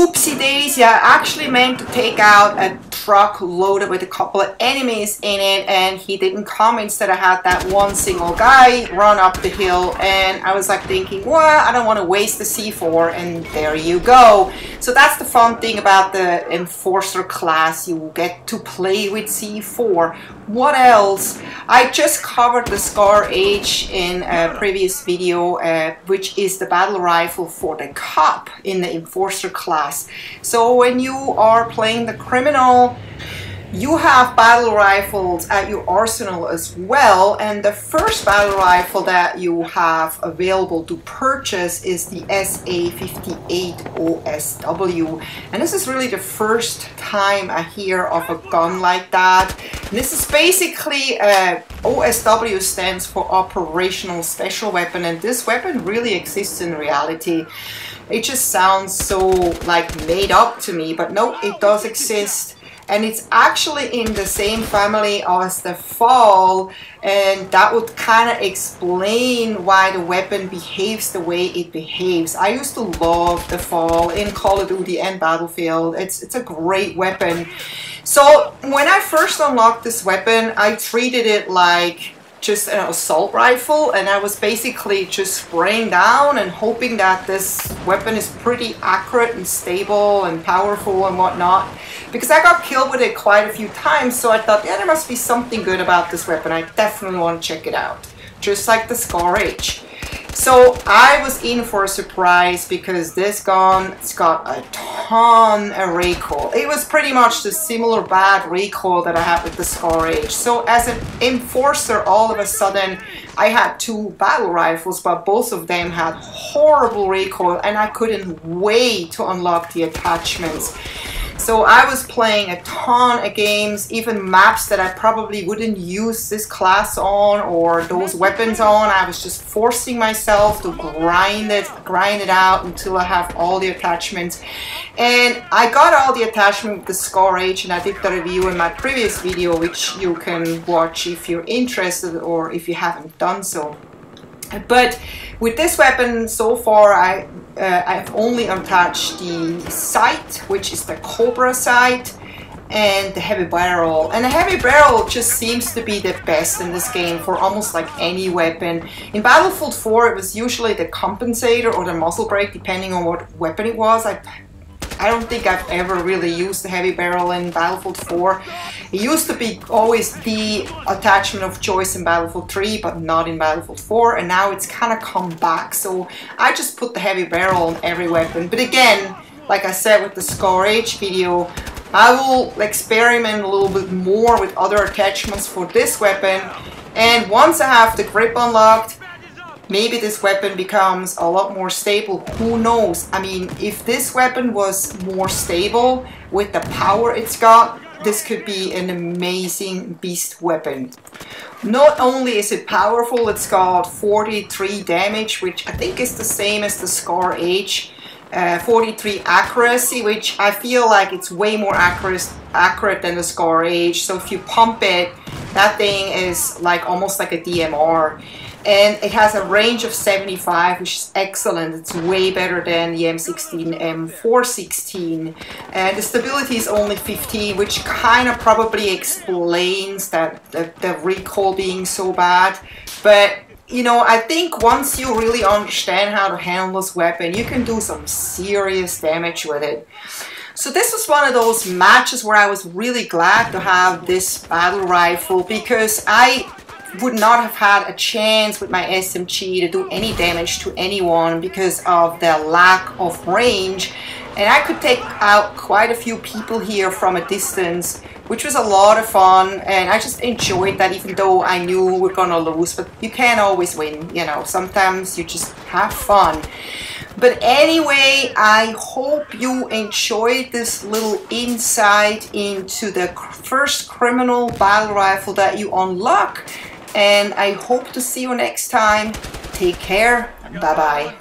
Oopsie daisy, I actually meant to take out a truck loaded with a couple of enemies in it, and he didn't come. Instead, I had that one single guy run up the hill, and I was like thinking, well, I don't want to waste the C4, and there you go. So that's the fun thing about the Enforcer class, you get to play with C4. What else? I just covered the Scar H in a previous video, which is the battle rifle for the cop in the Enforcer class. So when you are playing the criminal, you have battle rifles at your arsenal as well, and the first battle rifle that you have available to purchase is the SA-58-OSW, and this is really the first time I hear of a gun like that. And this is basically OSW stands for Operational Special Weapon, and this weapon really exists in reality. It just sounds so like made up to me, but no, it does exist. And it's actually in the same family as the FAL, and that would kind of explain why the weapon behaves the way it behaves. I used to love the FAL in Call of Duty and Battlefield. It's a great weapon. So when I first unlocked this weapon, I treated it like just an assault rifle, and I was basically just spraying down and hoping that this weapon is pretty accurate and stable and powerful and whatnot, because I got killed with it quite a few times. So I thought, yeah, there must be something good about this weapon. I definitely want to check it out, just like the Scar H. So I was in for a surprise, because this gun, it's got a ton of recoil. It was pretty much the similar bad recoil that I had with the Scar H. So as an Enforcer, all of a sudden I had two battle rifles, but both of them had horrible recoil, and I couldn't wait to unlock the attachments. So I was playing a ton of games, even maps that I probably wouldn't use this class on or those weapons on. I was just forcing myself to grind it out until I have all the attachments. And I got all the attachments with the Scar H, and I did the review in my previous video, which you can watch if you're interested or if you haven't done so. But with this weapon so far, I've only attached the sight, which is the Cobra sight, and the heavy barrel. And the heavy barrel just seems to be the best in this game for almost like any weapon. In Battlefield 4, it was usually the compensator or the muzzle brake, depending on what weapon it was. I don't think I've ever really used the heavy barrel in Battlefield 4. It used to be always the attachment of choice in Battlefield 3, but not in Battlefield 4, and now it's kind of come back. So I just put the heavy barrel on every weapon. But again, like I said with the Scar H video, I will experiment a little bit more with other attachments for this weapon. And once I have the grip unlocked, maybe this weapon becomes a lot more stable. Who knows? I mean, if this weapon was more stable with the power it's got, this could be an amazing beast weapon. Not only is it powerful, it's got 43 damage, which I think is the same as the Scar H. 43 accuracy, which I feel like it's way more accurate than the Scar H. So if you pump it, that thing is like almost like a DMR. And it has a range of 75, which is excellent. It's way better than the M16, M416. And the stability is only 15, which kind of probably explains that the recoil being so bad. But you know, I think once you really understand how to handle this weapon, you can do some serious damage with it. So this was one of those matches where I was really glad to have this battle rifle, because I would not have had a chance with my SMG to do any damage to anyone because of the lack of range. And I could take out quite a few people here from a distance, which was a lot of fun, and I just enjoyed that, even though I knew we're gonna lose. But you can't always win, you know, sometimes you just have fun. But anyway, I hope you enjoyed this little insight into the first criminal battle rifle that you unlock, and I hope to see you next time. Take care, bye bye.